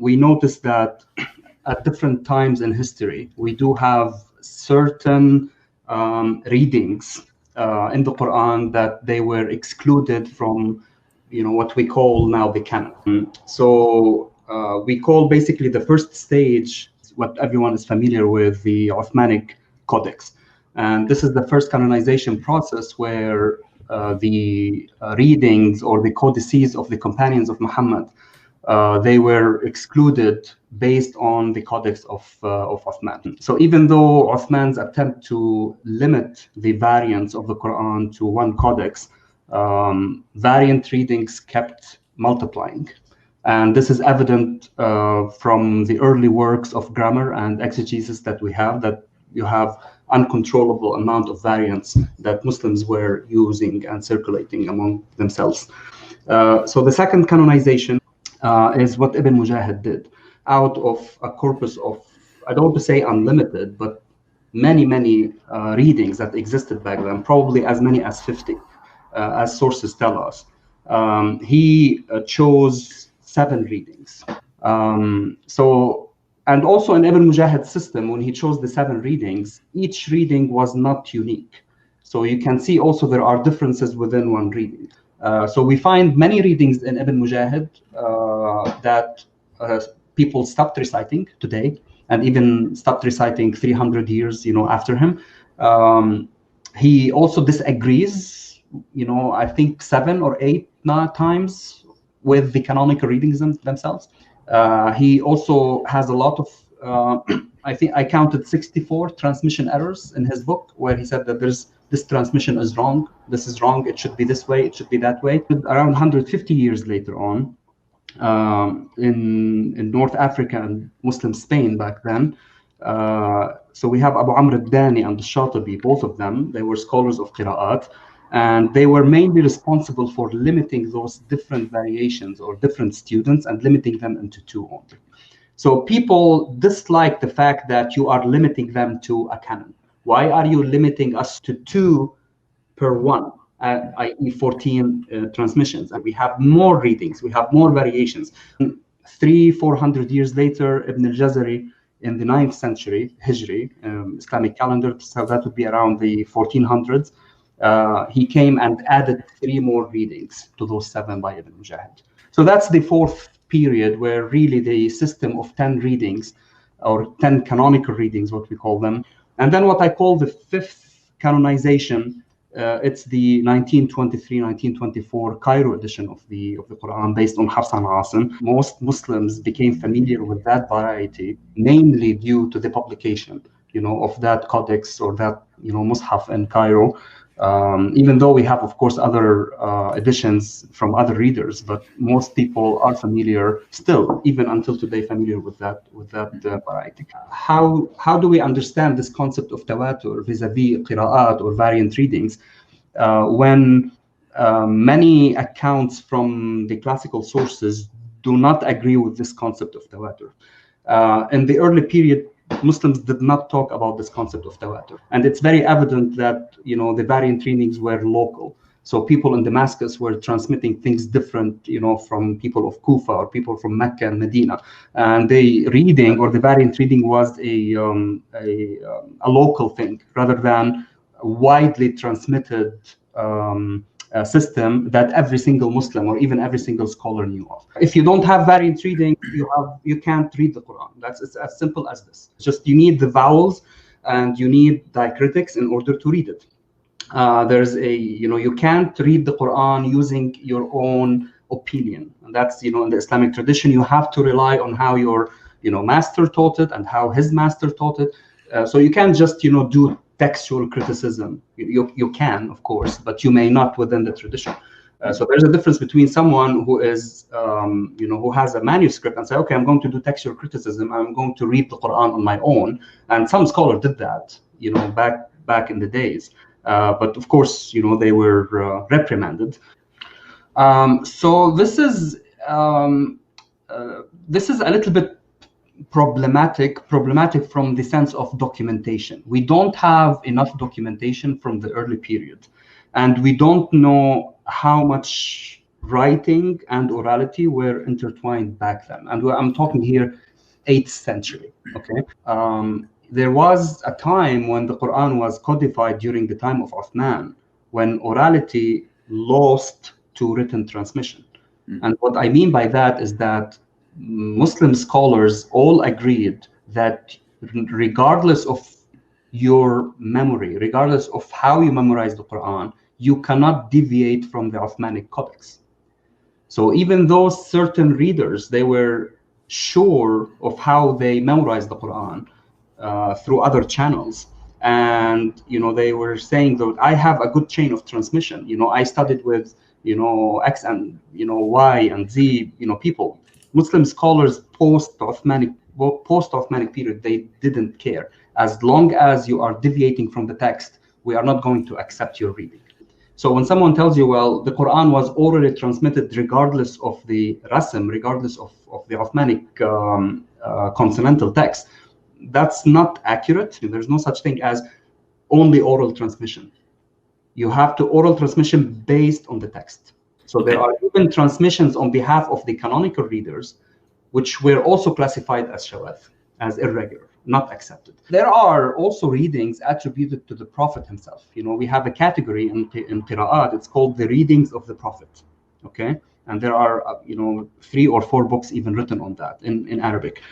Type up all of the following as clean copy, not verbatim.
we notice that at different times in history, we do have certain readings in the Quran that they were excluded from, what we call now the canon. So we call basically the first stage what everyone is familiar with, the Uthmanic Codex. And this is the first canonization process where the readings or the codices of the companions of Muhammad, they were excluded based on the Codex of Uthman. So even though Uthman's attempt to limit the variants of the Quran to one codex, variant readings kept multiplying. And this is evident from the early works of grammar and exegesis that we have, that you have uncontrollable amount of variants that Muslims were using and circulating among themselves. So the second canonization is what Ibn Majah did out of a corpus of, I don't want to say unlimited, but many readings that existed back then, probably as many as 50, as sources tell us. He chose 7 readings. And also in Ibn Majah's system, when he chose the 7 readings, each reading was not unique. So you can see also there are differences within one reading. So we find many readings in Ibn Majah that people stopped reciting today, and even stopped reciting 300 years, after him. He also disagrees, I think 7 or 8 times with the canonical readings themselves. He also has a lot of, I think I counted 64 transmission errors in his book, where he said that this transmission is wrong, this is wrong, it should be this way, it should be that way. Around 150 years later on, in North Africa and Muslim Spain back then, so we have Abu Amr al-Dani and al-Shatibi, both of them, they were scholars of Qira'at, and they were mainly responsible for limiting those different variations or different students and limiting them into 2 only. So people dislike the fact that you are limiting them to a canon. Why are you limiting us to 2 per 1, i.e. 14 transmissions? And we have more readings, we have more variations. 300-400 years later, Ibn al-Jazari in the 9th century Hijri, Islamic calendar, so that would be around the 1400s, he came and added 3 more readings to those 7 by Ibn Majah. So that's the 4th period where really the system of 10 readings, or 10 canonical readings, what we call them. And then what I call the 5th canonization, it's the 1923-1924 Cairo edition of the Quran, based on Hafs and Asim. Most Muslims became familiar with that variety, mainly due to the publication, of that codex or that, Mus'haf in Cairo. Even though we have, of course, other editions from other readers, but most people are familiar still, even until today, familiar with that variety. How do we understand this concept of tawatur vis-a-vis qira'at or variant readings when many accounts from the classical sources do not agree with this concept of tawatur? In the early period, Muslims did not talk about this concept of tawatur, and it's very evident that the variant readings were local. So people in Damascus were transmitting things different, from people of Kufa or people from Mecca and Medina, and the reading or the variant reading was a local thing rather than a widely transmitted system that every single Muslim or even every single scholar knew of. If you don't have variant reading, you can't read the Quran. It's as simple as this. It's just you need the vowels and you need diacritics in order to read it. There's you can't read the Quran using your own opinion, and that's in the Islamic tradition you have to rely on how your master taught it and how his master taught it. So you can't just do textual criticism. You can, of course, but you may not within the tradition. So there's a difference between someone who is, who has a manuscript and say, okay, I'm going to do textual criticism. I'm going to read the Quran on my own. And some scholars did that, back in the days. But of course, they were reprimanded. So this is a little bit problematic from the sense of documentation. We don't have enough documentation from the early period, and we don't know how much writing and orality were intertwined back then. And I'm talking here 8th century, okay? There was a time when the Quran was codified during the time of Uthman, when orality lost to written transmission. And what I mean by that is that Muslim scholars all agreed that regardless of your memory, regardless of how you memorize the Quran, you cannot deviate from the Uthmanic Codex. So even though certain readers, they were sure of how they memorized the Quran through other channels, and they were saying that I have a good chain of transmission. I studied with X and Y and Z people. Muslim scholars post-Uthmanic period, they didn't care. As long as you are deviating from the text, we are not going to accept your reading. So when someone tells you, well, the Quran was orally transmitted regardless of the rasm, regardless of the Uthmanic consonantal text, that's not accurate. There's no such thing as only oral transmission. You have to oral transmission based on the text. So there are even transmissions on behalf of the canonical readers, which were also classified as shawaz, as irregular, not accepted. There are also readings attributed to the Prophet himself. We have a category in Qira'at, it's called the readings of the Prophet, okay? And there are, 3 or 4 books even written on that in Arabic.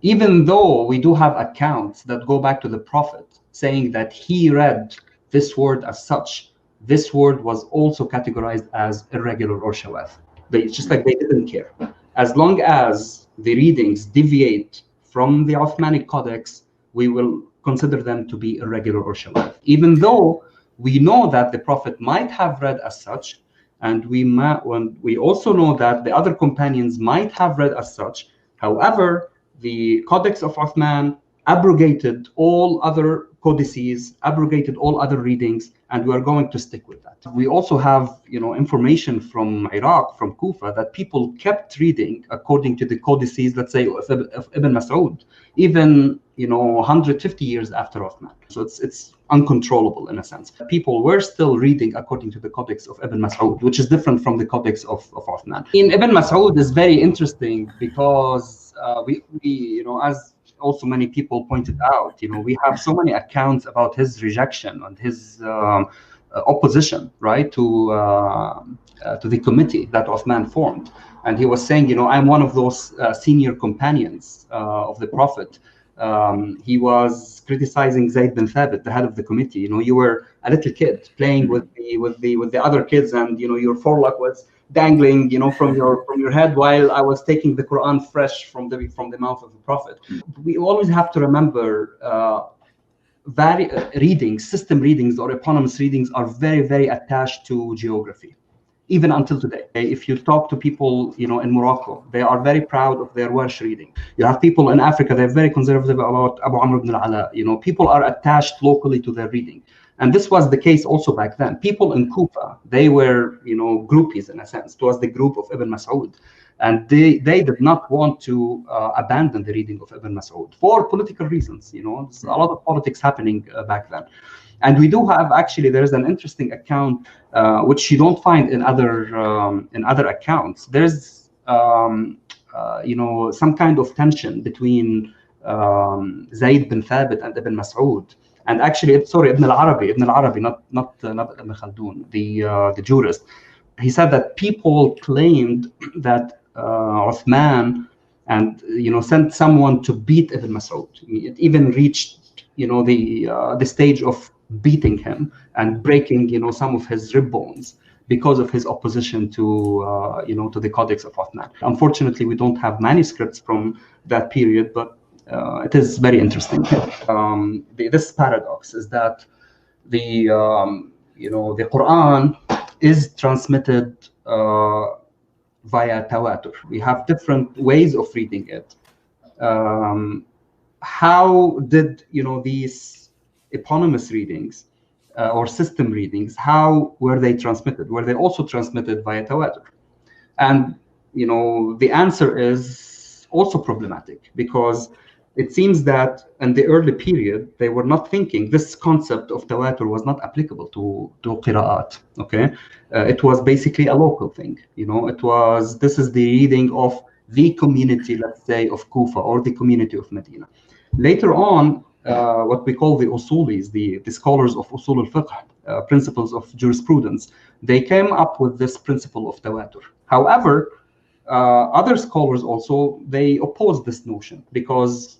Even though we do have accounts that go back to the Prophet saying that he read this word as such, this word was also categorized as irregular or shawaz. Just like they didn't care. As long as the readings deviate from the Uthmanic Codex, we will consider them to be irregular or shawaz. Even though we know that the Prophet might have read as such, and we also know that the other companions might have read as such. However, the Codex of Uthman abrogated all other codices, abrogated all other readings, and we are going to stick with that. We also have, information from Iraq, from Kufa, that people kept reading according to the codices, let's say, of Ibn Mas'ud, even 150 years after Uthman. So it's uncontrollable in a sense. People were still reading according to the Codex of Ibn Mas'ud, which is different from the Codex of Uthman. In Ibn Mas'ud is very interesting because we as also many people pointed out, we have so many accounts about his rejection and his opposition, right, to the committee that Uthman formed. And he was saying, I'm one of those senior companions of the Prophet. He was criticizing Zayd bin Thabit, the head of the committee. You were a little kid playing with the other kids, and your forelock was dangling, from your head, while I was taking the Quran fresh from the mouth of the Prophet. We always have to remember system readings or eponymous readings are very, very attached to geography, even until today. If you talk to people, in Morocco, they are very proud of their Welsh reading. You have people in Africa, they're very conservative about Abu Amr ibn al-Ala. People are attached locally to their reading. And this was the case also back then. People in Kufa, they were, groupies in a sense. It was the group of Ibn Mas'ud. And they did not want to abandon the reading of Ibn Mas'ud for political reasons. There's a lot of politics happening back then. And we do have, actually, there is an interesting account which you don't find in other accounts. There's some kind of tension between Zayd bin Thabit and Ibn Mas'ud. And actually, Ibn al-Arabi, not Ibn Khaldun, the jurist. He said that people claimed that Uthman and sent someone to beat Ibn Mas'ud. It even reached the stage of beating him and breaking some of his rib bones because of his opposition to the Codex of Uthman. Unfortunately, we don't have manuscripts from that period, but it is very interesting. This paradox is that the Quran is transmitted via tawatur. We have different ways of reading it. How did these eponymous readings or system readings, how were they transmitted? Were they also transmitted via tawatur? And the answer is also problematic, because it seems that in the early period, they were not thinking this concept of tawatur was not applicable to qira'at, okay? It was basically a local thing, this is the reading of the community, let's say, of Kufa or the community of Medina. Later on, what we call the usulis, the scholars of usul al-fiqh, principles of jurisprudence, they came up with this principle of tawatur. However, other scholars also, they oppose this notion because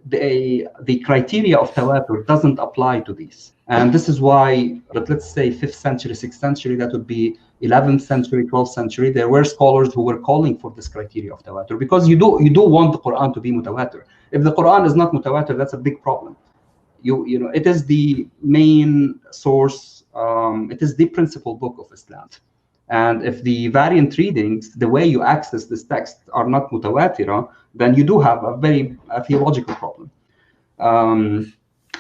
the criteria of tawatur doesn't apply to these. And this is why, but let's say 5th century, 6th century, that would be 11th century, 12th century, there were scholars who were calling for this criteria of tawatur, because you do want the Quran to be mutawatir. If the Quran is not mutawatir, that's a big problem. It is the main source, it is the principal book of Islam. And if the variant readings, the way you access this text, are not mutawatira, then you do have a theological problem.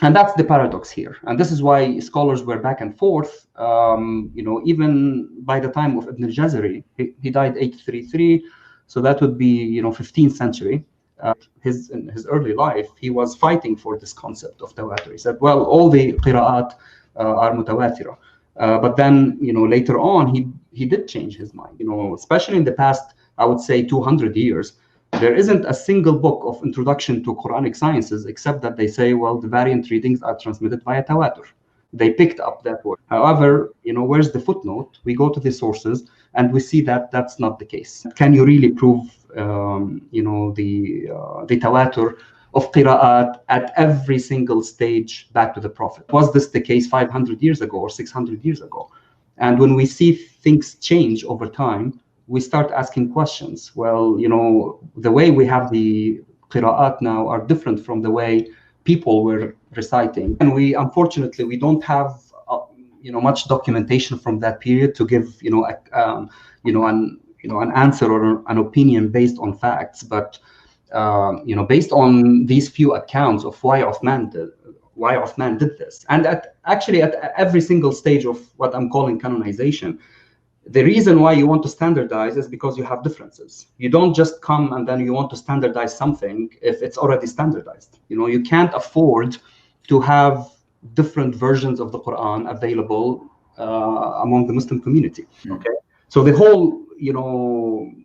And that's the paradox here. And this is why scholars were back and forth. Even by the time of Ibn al-Jazari, he died 833, so that would be 15th century. In his early life, he was fighting for this concept of tawatur. He said, well, all the qira'at are mutawatira. But then, later on, he did change his mind. Especially in the past, I would say 200 years, there isn't a single book of introduction to Quranic sciences except that they say, well, the variant readings are transmitted via tawatur. They picked up that word. However, where's the footnote? We go to the sources and we see that that's not the case. Can you really prove, the tawatur of qira'at at every single stage back to the Prophet? Was this the case 500 years ago or 600 years ago? And when we see things change over time, we start asking questions. Well, the way we have the qira'at now are different from the way people were reciting. And unfortunately, we don't have, much documentation from that period to give, an answer or an opinion based on facts. But based on these few accounts of why Uthman did this, and actually at every single stage of what I'm calling canonization, the reason why you want to standardize is because you have differences. You don't just come and then you want to standardize something if it's already standardized. You can't afford to have different versions of the Quran available among the Muslim community. Okay, so the whole,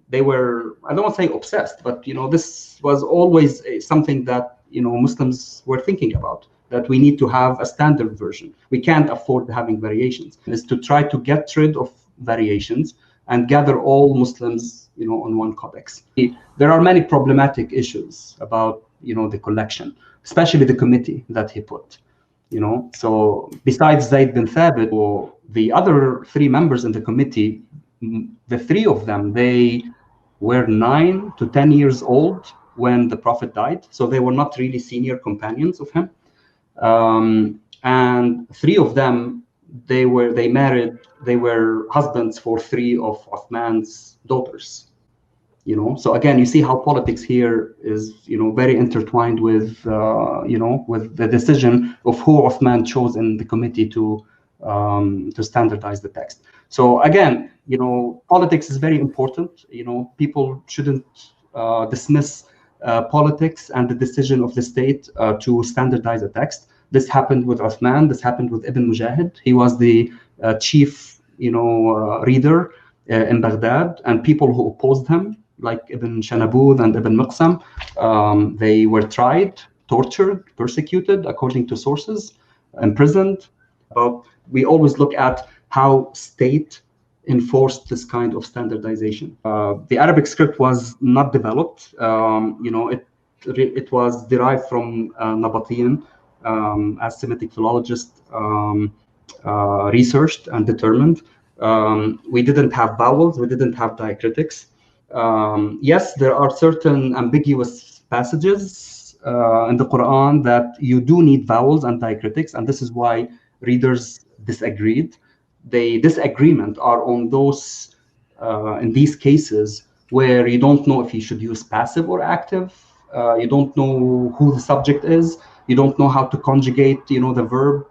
they were, I don't want to say obsessed, but this was always something that Muslims were thinking about, that we need to have a standard version. We can't afford having variations. Is to try to get rid of variations and gather all Muslims, on one codex. There are many problematic issues about, the collection, especially the committee that he put. So besides Zayd bin Thabit, or the other 3 members in the committee, the 3 of them, they were 9 to 10 years old when the Prophet died. So they were not really senior companions of him. And 3 of them, they were husbands for 3 of Uthman's daughters. So again, you see how politics here is, very intertwined with, with the decision of who Uthman chose in the committee to standardize the text. So again, politics is very important. People shouldn't dismiss politics and the decision of the state to standardize a text. This happened with Uthman. This happened with Ibn Mujahid. He was the chief, reader in Baghdad, and people who opposed him, like Ibn Shanabud and Ibn Miqsam, they were tried, tortured, persecuted, according to sources, imprisoned. But we always look at how state enforced this kind of standardization. The Arabic script was not developed. It was derived from Nabataean, as Semitic philologists researched and determined. We didn't have vowels, we didn't have diacritics. Yes, there are certain ambiguous passages in the Quran that you do need vowels and diacritics, and this is why readers disagreed. The disagreement are on those, in these cases, where you don't know if you should use passive or active, you don't know who the subject is, you don't know how to conjugate, the verb,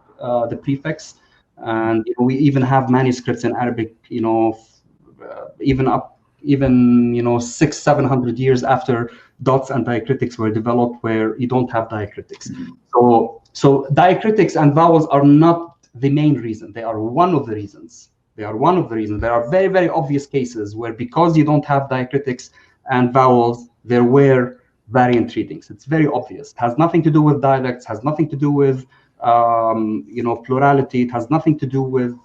the prefix. And we even have manuscripts in Arabic, even 600-700 years after dots and diacritics were developed where you don't have diacritics. So diacritics and vowels are not the main reason. They are one of the reasons. They are one of the reasons. There are very, very obvious cases where, because you don't have diacritics and vowels, there were variant readings. It's very obvious. It has nothing to do with dialects, has nothing to do with plurality. It has nothing to do with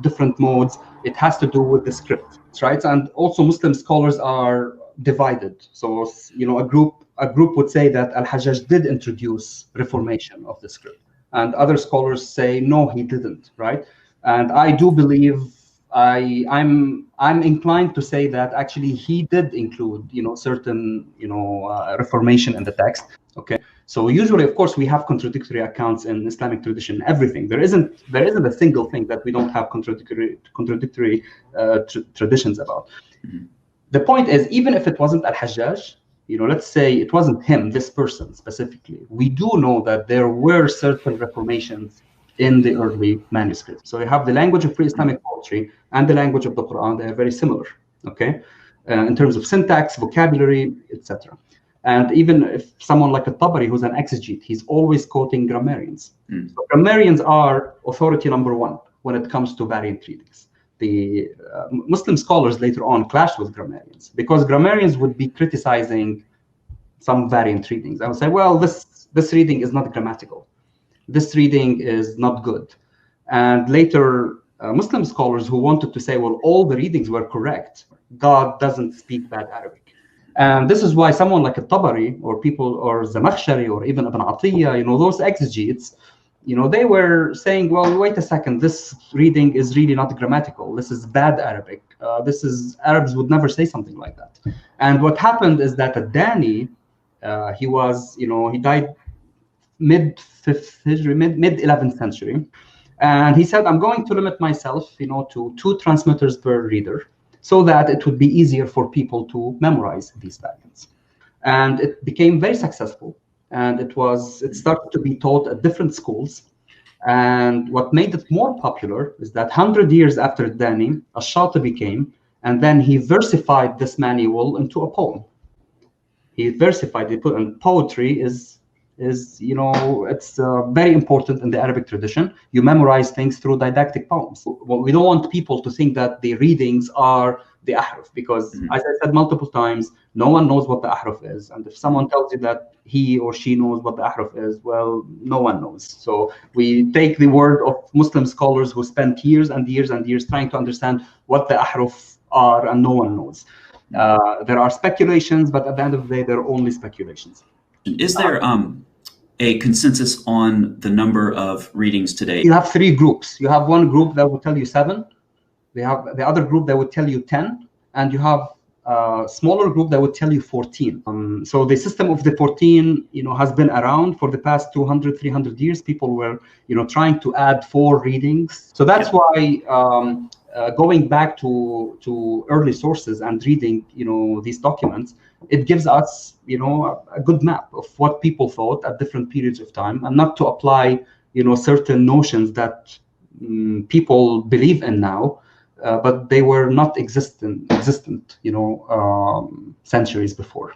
different modes. It has to do with the script, right? And also Muslim scholars are divided. So, a group would say that Al-Hajjaj did introduce reformation of the script, and other scholars say no, he didn't, right? And I do believe, I'm inclined to say that actually he did include, certain, reformation in the text. Okay, so usually, of course, we have contradictory accounts in Islamic tradition. Everything, there isn't a single thing that we don't have contradictory traditions about. The point is, even if it wasn't Al-Hajjaj, let's say it wasn't him, this person specifically, we do know that there were certain reformations in the early manuscripts. So you have the language of pre-Islamic poetry and the language of the Quran. They are very similar, okay, in terms of syntax, vocabulary, etc. And even if someone like a Tabari, who's an exegete, he's always quoting grammarians. So grammarians are authority number one when it comes to variant readings. The Muslim scholars later on clashed with grammarians, because grammarians would be criticizing some variant readings. I would say, well, this reading is not grammatical. This reading is not good. And later, Muslim scholars who wanted to say, well, all the readings were correct. God doesn't speak bad Arabic. And this is why someone like a Tabari or Zamakhshari or even Ibn Atiyya, those exegetes, they were saying, well, wait a second, this reading is really not grammatical. This is bad Arabic. Arabs would never say something like that. And what happened is that Ad-Dani, he died mid-5th Hijri, mid-11th century. And he said, I'm going to limit myself, to 2 transmitters per reader, so that it would be easier for people to memorize these variants. And it became very successful. And it started to be taught at different schools. And what made it more popular is that 100 years after Dani, Ash-Shatibi came, and then he versified this manual into a poem. He versified it, and poetry is it's very important in the Arabic tradition. You memorize things through didactic poems. Well, we don't want people to think that the readings are the Ahruf, because as I said multiple times, no one knows what the Ahruf is. And if someone tells you that he or she knows what the Ahruf is, well, no one knows. So we take the word of Muslim scholars who spent years and years and years trying to understand what the Ahruf are, and no one knows. There are speculations, but at the end of the day, they're only speculations. Is there a consensus on the number of readings today? You have 3 groups. You have one group that will tell you 7. They have the other group that would tell you 10, and you have a smaller group that would tell you 14. So the system of the 14, has been around for the past 200, 300 years. People were, trying to add 4 readings. So that's why going back to early sources and reading, these documents, it gives us, a good map of what people thought at different periods of time, and not to apply, certain notions that people believe in now, but they were not existent, centuries before.